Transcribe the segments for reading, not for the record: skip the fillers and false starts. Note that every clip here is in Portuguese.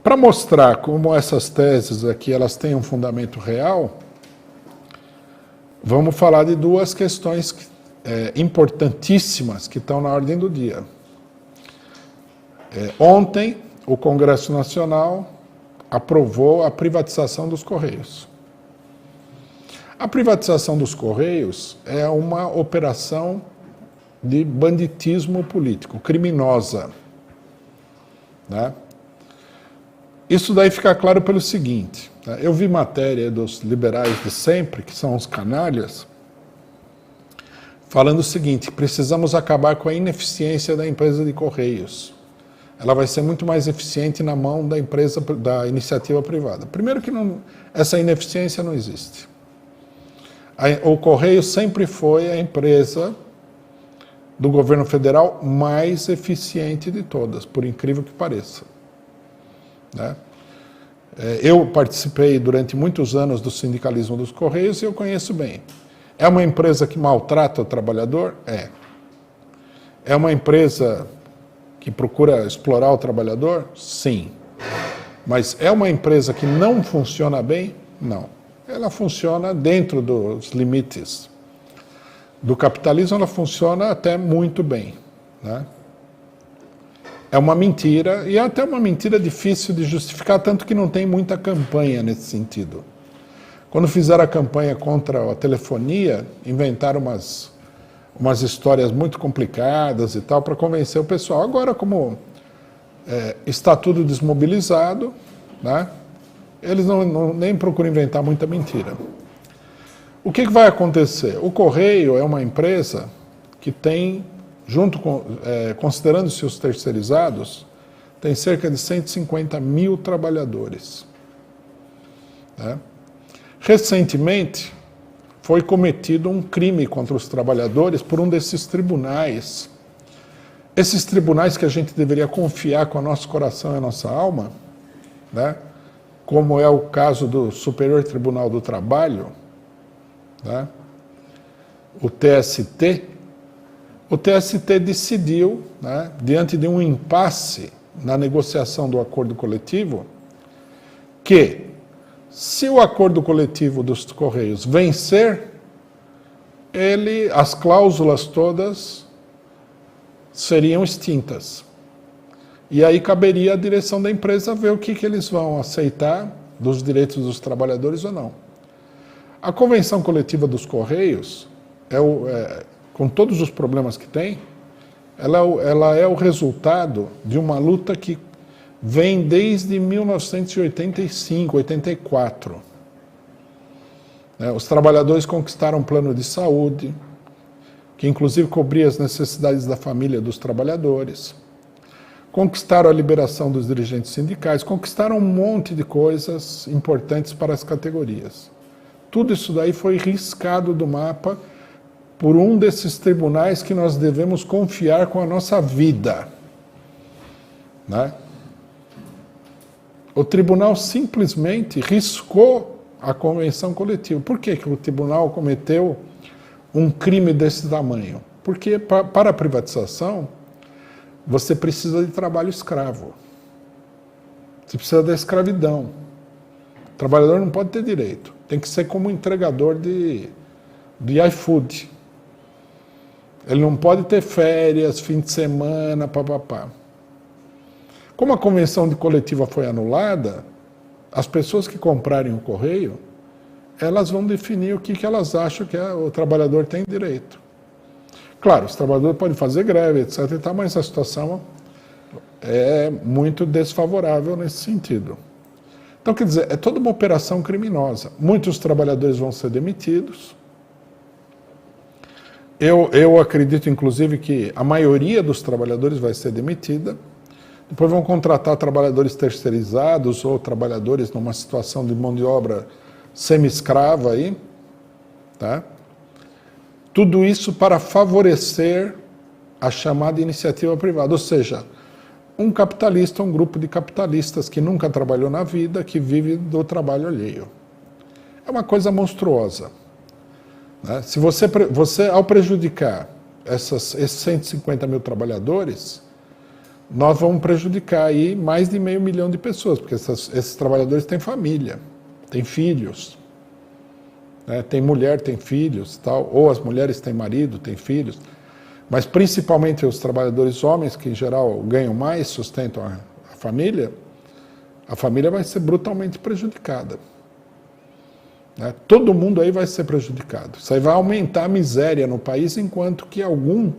Para mostrar como essas teses aqui elas têm um fundamento real, vamos falar de duas questões importantíssimas que estão na ordem do dia. Ontem, o Congresso Nacional aprovou a privatização dos Correios. A privatização dos Correios é uma operação de banditismo político, criminosa, né? Isso daí fica claro pelo seguinte, tá? Eu vi matéria dos liberais de sempre, que são os canalhas, falando o seguinte: precisamos acabar com a ineficiência da empresa de Correios. Ela vai ser muito mais eficiente na mão da empresa, da iniciativa privada. Primeiro que essa ineficiência não existe. O Correio sempre foi a empresa do governo federal mais eficiente de todas, por incrível que pareça, né? Eu participei durante muitos anos do sindicalismo dos Correios e eu conheço bem. É uma empresa que maltrata o trabalhador? É. É uma empresa que procura explorar o trabalhador? Sim. Mas é uma empresa que não funciona bem? Não. Ela funciona dentro dos limites do capitalismo, ela funciona até muito bem, né? É uma mentira, e é até uma mentira difícil de justificar, tanto que não tem muita campanha nesse sentido. Quando fizeram a campanha contra a telefonia, inventaram umas histórias muito complicadas e tal, para convencer o pessoal. Agora, como está tudo desmobilizado, né, eles nem procuram inventar muita mentira. O que vai acontecer? O Correio é uma empresa que tem, considerando-se os terceirizados, tem cerca de 150 mil trabalhadores, né? Recentemente, foi cometido um crime contra os trabalhadores por um desses tribunais. Esses tribunais que a gente deveria confiar com o nosso coração e a nossa alma, né? Como é o caso do Superior Tribunal do Trabalho, né? O TST decidiu, né, diante de um impasse na negociação do acordo coletivo, que se o acordo coletivo dos Correios vencer, as cláusulas todas seriam extintas. E aí caberia à direção da empresa ver o que eles vão aceitar dos direitos dos trabalhadores ou não. A convenção coletiva dos Correios, com todos os problemas que tem, ela é o resultado de uma luta que vem desde 1985, 84. Os trabalhadores conquistaram um plano de saúde, que inclusive cobria as necessidades da família dos trabalhadores, conquistaram a liberação dos dirigentes sindicais, conquistaram um monte de coisas importantes para as categorias. Tudo isso daí foi riscado do mapa por um desses tribunais que nós devemos confiar com a nossa vida, né? O tribunal simplesmente riscou a convenção coletiva. Por que o tribunal cometeu um crime desse tamanho? Porque para a privatização, você precisa de trabalho escravo. Você precisa da escravidão. O trabalhador não pode ter direito. Tem que ser como entregador de iFood. Ele não pode ter férias, fim de semana, papapá. Como a convenção de coletiva foi anulada, as pessoas que comprarem o Correio, elas vão definir o que elas acham que o trabalhador tem direito. Claro, os trabalhadores podem fazer greve, etc. e tal, mas a situação é muito desfavorável nesse sentido. Então, quer dizer, é toda uma operação criminosa. Muitos trabalhadores vão ser demitidos. Eu acredito, inclusive, que a maioria dos trabalhadores vai ser demitida. Depois vão contratar trabalhadores terceirizados ou trabalhadores numa situação de mão de obra semi-escrava aí, tá? Tudo isso para favorecer a chamada iniciativa privada, ou seja, um capitalista, um grupo de capitalistas que nunca trabalhou na vida, que vive do trabalho alheio. É uma coisa monstruosa, né? Se você ao prejudicar esses 150 mil trabalhadores, nós vamos prejudicar aí mais de 500 mil de pessoas, porque esses trabalhadores têm família, têm filhos, né? Tem mulher, tem filhos, tal, ou as mulheres têm marido, têm filhos, mas principalmente os trabalhadores homens, que em geral ganham mais, sustentam a família vai ser brutalmente prejudicada. Né? Todo mundo aí vai ser prejudicado. Isso aí vai aumentar a miséria no país, enquanto que algum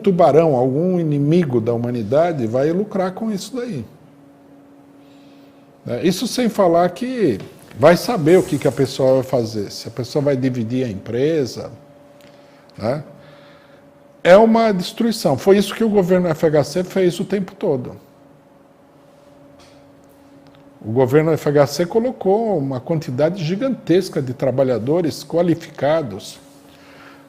tubarão, algum inimigo da humanidade vai lucrar com isso daí. Isso sem falar que vai saber o que a pessoa vai fazer, se a pessoa vai dividir a empresa, né? É uma destruição. Foi isso que o governo FHC fez o tempo todo. O governo FHC colocou uma quantidade gigantesca de trabalhadores qualificados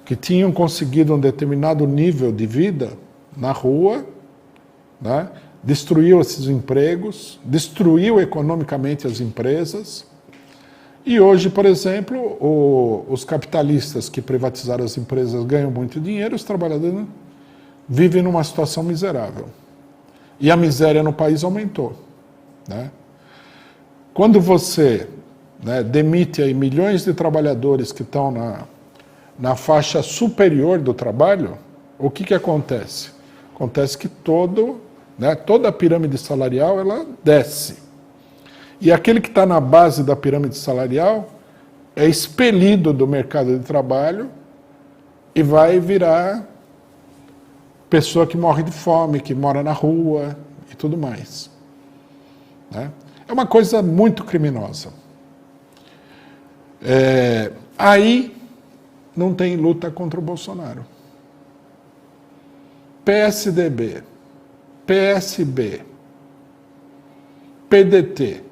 que tinham conseguido um determinado nível de vida na rua, né? Destruiu esses empregos, destruiu economicamente as empresas. E hoje, por exemplo, os capitalistas que privatizaram as empresas ganham muito dinheiro, os trabalhadores vivem numa situação miserável. E a miséria no país aumentou. Né? Quando você, né, demite aí milhões de trabalhadores que estão na faixa superior do trabalho, o que acontece? Acontece que toda a pirâmide salarial ela desce. E aquele que está na base da pirâmide salarial é expelido do mercado de trabalho e vai virar pessoa que morre de fome, que mora na rua e tudo mais. Né? É uma coisa muito criminosa. Aí não tem luta contra o Bolsonaro. PSDB, PSB, PDT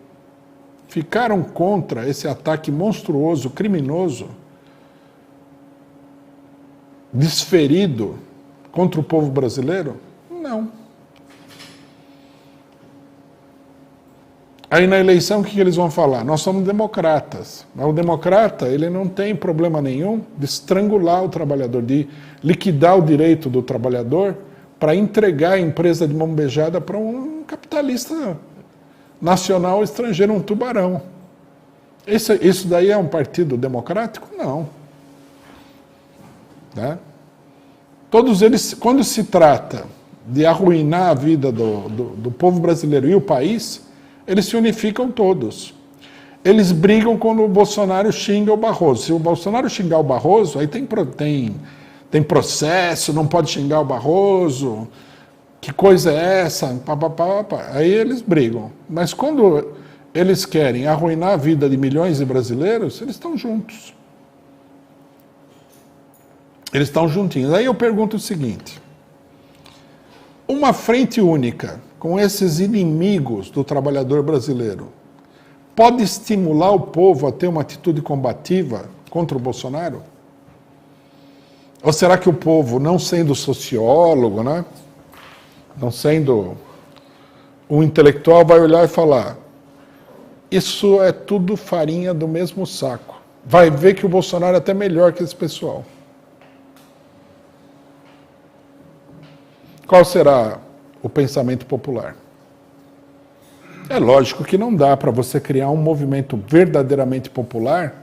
ficaram contra esse ataque monstruoso, criminoso, desferido contra o povo brasileiro? Não. Aí na eleição o que eles vão falar? Nós somos democratas. Mas o democrata ele não tem problema nenhum de estrangular o trabalhador, de liquidar o direito do trabalhador para entregar a empresa de mão beijada para um capitalista nacional ou estrangeiro, um tubarão. Isso daí é um partido democrático? Não. Né? Todos eles, quando se trata de arruinar a vida do povo brasileiro e o país, eles se unificam todos. Eles brigam quando o Bolsonaro xinga o Barroso. Se o Bolsonaro xingar o Barroso, aí tem processo, não pode xingar o Barroso, que coisa é essa? Aí eles brigam. Mas quando eles querem arruinar a vida de milhões de brasileiros, eles estão juntos. Eles estão juntinhos. Aí eu pergunto o seguinte: uma frente única com esses inimigos do trabalhador brasileiro pode estimular o povo a ter uma atitude combativa contra o Bolsonaro? Ou será que o povo, não sendo sociólogo, né, não sendo um intelectual, vai olhar e falar: isso é tudo farinha do mesmo saco. Vai ver que o Bolsonaro é até melhor que esse pessoal. Qual será o pensamento popular? É lógico que não dá para você criar um movimento verdadeiramente popular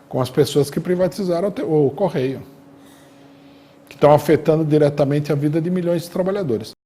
com as pessoas que privatizaram o Correio, que estão afetando diretamente a vida de milhões de trabalhadores.